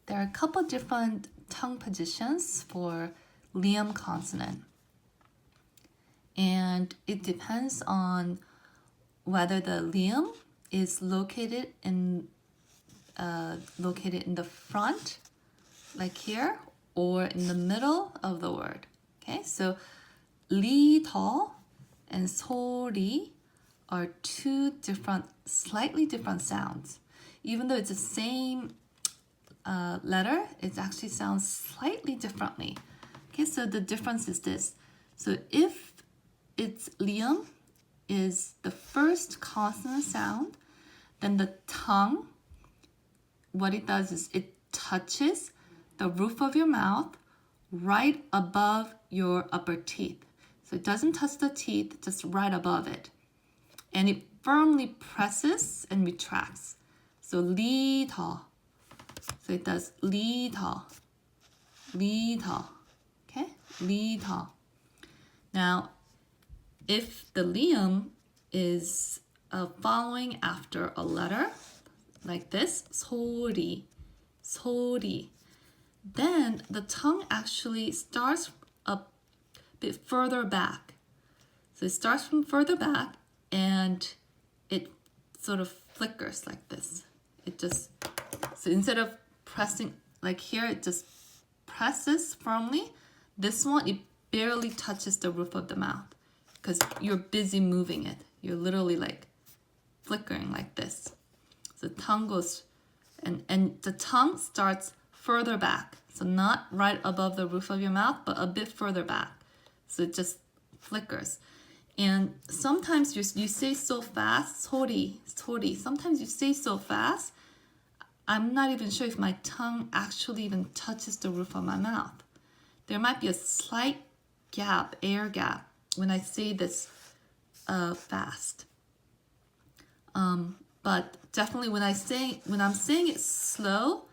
there are a couple different tongue positions for liam consonant. And it depends on whether the liam is located in the front, like here, or in the middle of the word. Okay, so 리더 and 소리 are two slightly different sounds. Even though it's the same letter, it actually sounds slightly differently. Okay, so the difference is this. So if its liam is the first consonant sound, then the tongue, what it does is it touches the roof of your mouth right above your upper teeth. So it doesn't touch the teeth, just right above it. And it firmly presses and retracts. So 리더. So it does 리더. 리더. Okay? 리더. Now, if the liam is following after a letter, like this, 소리, 소리, then the tongue actually starts a bit further back. So it starts from further back and it sort of flickers like this. So instead of pressing like here, it just presses firmly. This one, it barely touches the roof of the mouth because you're busy moving it. You're literally like flickering like this. So the tongue goes, and the tongue starts further back. So not right above the roof of your mouth, but a bit further back. So it just flickers. And sometimes you say so fast, 소리, 소리. Sometimes you say so fast, I'm not even sure if my tongue actually even touches the roof of my mouth. There might be a slight gap, air gap, when I say this fast. But definitely when I'm saying it slow,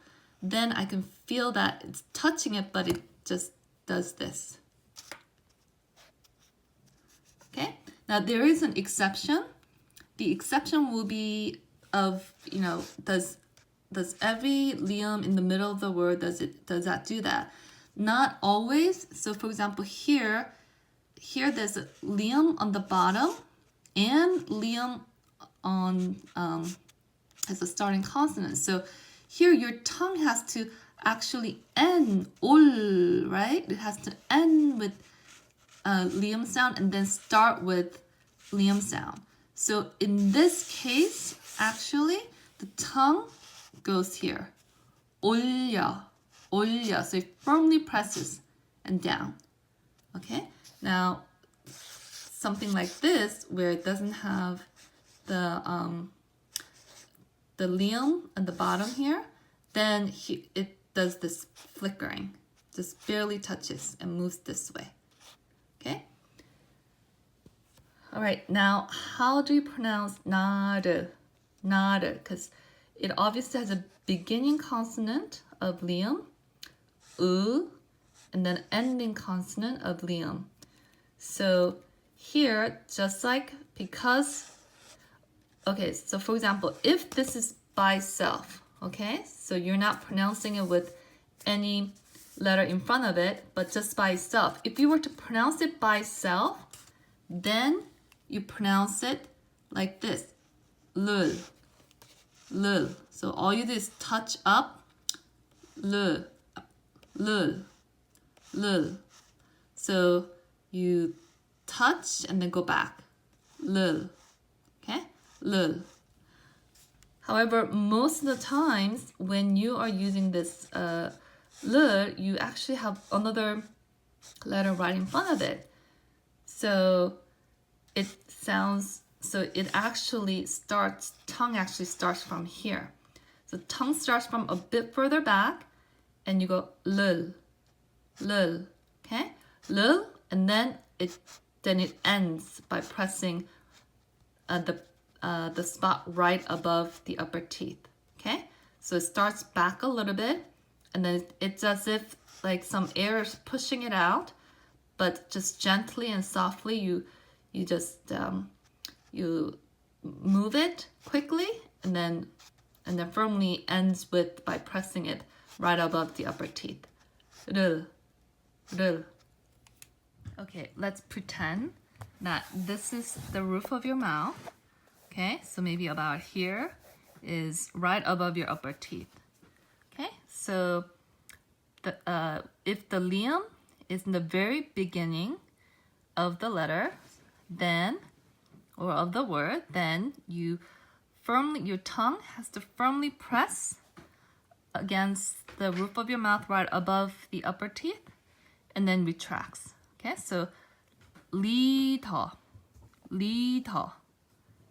then I can feel that it's touching it, but it just does this. Okay? Now there is an exception. The exception will be of, does every liam in the middle of the word, does that do that? Not always. So for example, here there's a liam on the bottom and liam on as a starting consonant. So here your tongue has to actually end 올, right? It has to end with liam sound and then start with liam sound. So in this case, actually, the tongue goes here. 올려, 올려. So it firmly presses and down. Okay? Now, something like this, where it doesn't have the liam at the bottom here, then it does this flickering. Just barely touches and moves this way. Okay? All right, now how do you pronounce 나를? 나를, because it obviously has a beginning consonant of liam, and then ending consonant of liam. So here, just like because, okay, so for example, if this is by self, okay, so you're not pronouncing it with any letter in front of it, but just by itself. If you were to pronounce it by self, then you pronounce it like this, leul, leul. So all you do is touch up, leul, leul, leul. So you touch and then go back, leul, okay, leul. However, most of the times when you are using this leul, you actually have another letter right in front of it. So tongue actually starts from here. So tongue starts from a bit further back and you go leul, leul, okay? Leul, and then it ends by pressing the spot right above the upper teeth, okay? So it starts back a little bit, and then it's as if like some air is pushing it out, but just gently and softly you move it quickly, and then firmly ends by pressing it right above the upper teeth. reul, reul. Okay, let's pretend that this is the roof of your mouth. Okay, so maybe about here is right above your upper teeth. Okay, so if the lium is in the very beginning of the letter, then, or of the word, then your tongue has to firmly press against the roof of your mouth right above the upper teeth, and then retracts. Okay, so 리더, 리더.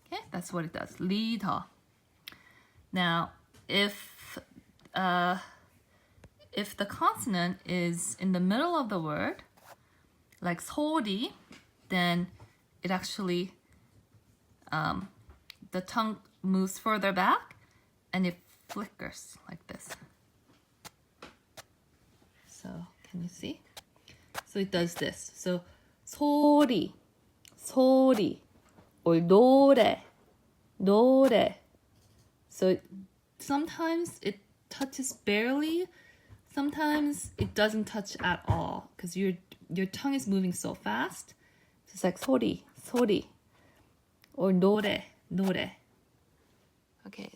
Okay, that's what it does. 리더. Now, if the consonant is in the middle of the word, like 소리, then it actually the tongue moves further back and it flickers like this. So can you see? So it does this. So 소리, 소리, or 노래, 노래. So sometimes it touches barely, sometimes it doesn't touch at all because your tongue is moving so fast. So it's like 소리, 소리, or 노래, 노래. Okay,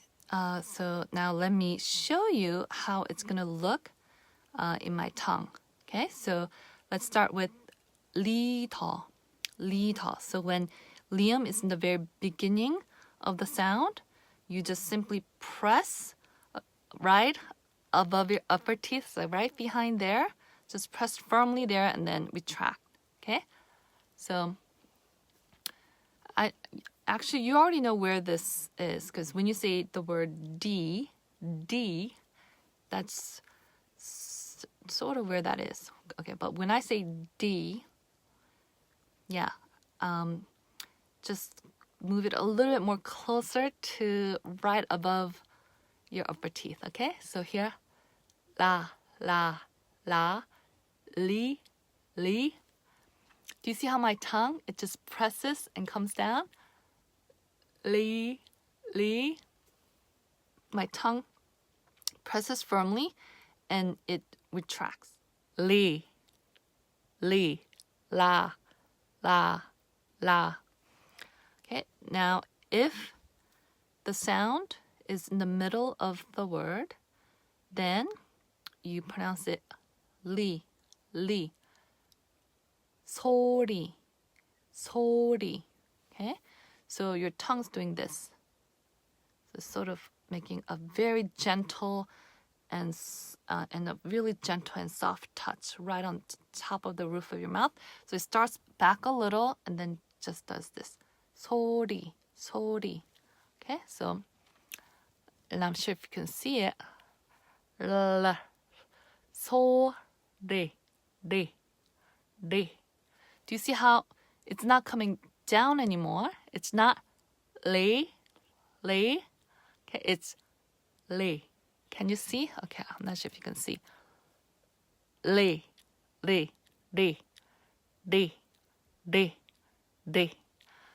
so now let me show you how it's gonna look in my tongue. Okay, so let's start with 리더, 리더. So when lium is in the very beginning of the sound, you just simply press right above your upper teeth, so right behind there. Just press firmly there and then retract. Okay, so actually you already know where this is because when you say the word D, that's sort of where that is. Okay, but when I say D, yeah, just move it a little bit more closer to right above your upper teeth. Okay, so here, la, la, la, li, li. Do you see how my tongue, it just presses and comes down? Li, li. My tongue presses firmly and it retracts. Li, li, la, la, la. Okay, now if the sound is in the middle of the word, then you pronounce it li, li. 소리, 소리. Okay, so your tongue's doing this. So sort of making a very gentle and a really gentle and soft touch right on top of the roof of your mouth. So it starts back a little and then just does this. 소리, 소리. Okay, so, and I'm sure if you can see it. L, 소리, 리, 리. Do you see how it's not coming down anymore? It's not li, li. Okay, it's li. Can you see? Okay, I'm not sure if you can see. Li, li, li, li, li, li.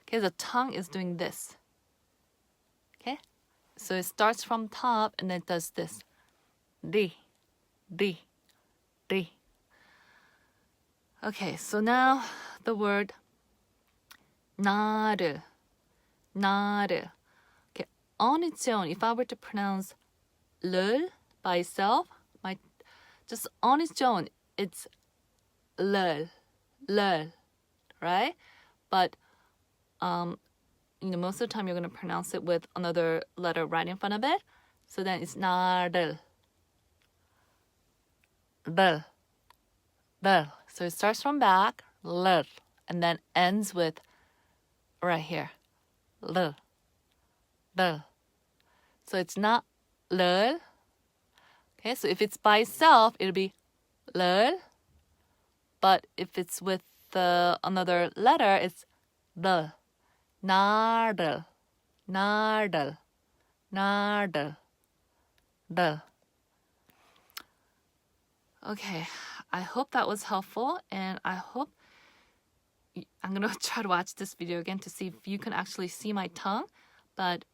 Okay, the tongue is doing this. Okay, so it starts from top and then it does this. Li, li, li. Okay, so now the word 나를, 나를. Okay, on its own, if I were to pronounce leul by itself, just on its own, it's leul, leul, right? But most of the time you're going to pronounce it with another letter right in front of it. So then it's 나를, 를, 를. So it starts from back, 를, and then ends with right here, 를, 를. So it's not leul. Okay, so if it's by itself, it'll be leul. But if it's with another letter, it's 를. 나를, 나를, 나를, 를. Okay, I hope that was helpful, and I hope I'm gonna try to watch this video again to see if you can actually see my tongue. But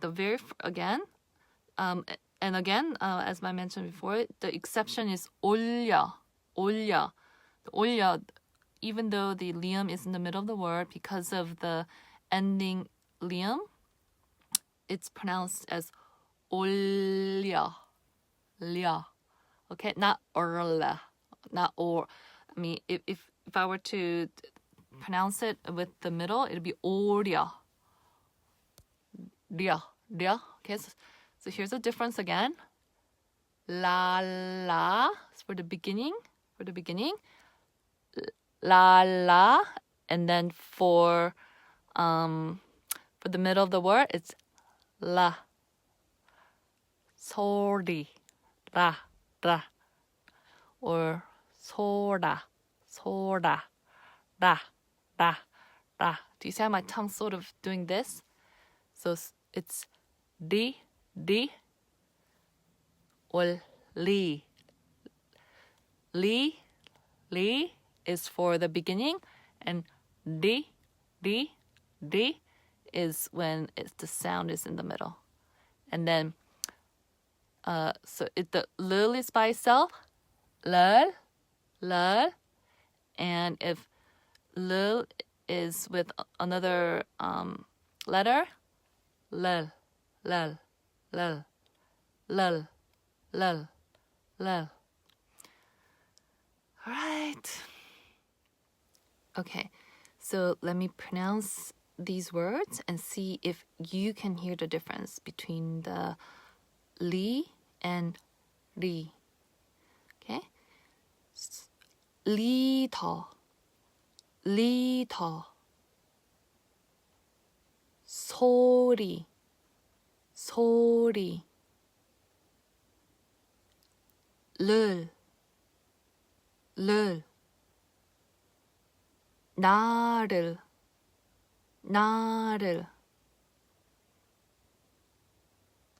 again, And again, as I mentioned before, the exception is 올려. 올려. The 올려, even though the lium is in the middle of the word, because of the ending lium, it's pronounced as 올려. 려. Okay, not orla, not or. I mean, if I were to pronounce it with the middle, it'd be 오려. 려. 려. Okay, so here's the difference again. La la is for the beginning. For the beginning. La la, and then for the middle of the word, it's la. 소리, 라, 라, or 소라, 소라, 라, 라, 라. Do you see how my tongue's sort of doing this? So it's di, di, or li. Li, li is for the beginning, and di, di, di is when the sound is in the middle. And then, so the leul is by itself, leul, leul, and if leul is with another letter, leul, leul, leul, leul, leul, leul. All right. Okay, so let me pronounce these words and see if you can hear the difference between the li and 리. Okay? 리더, 리더. 소리, 소리. 를, 를. 나를, 나를.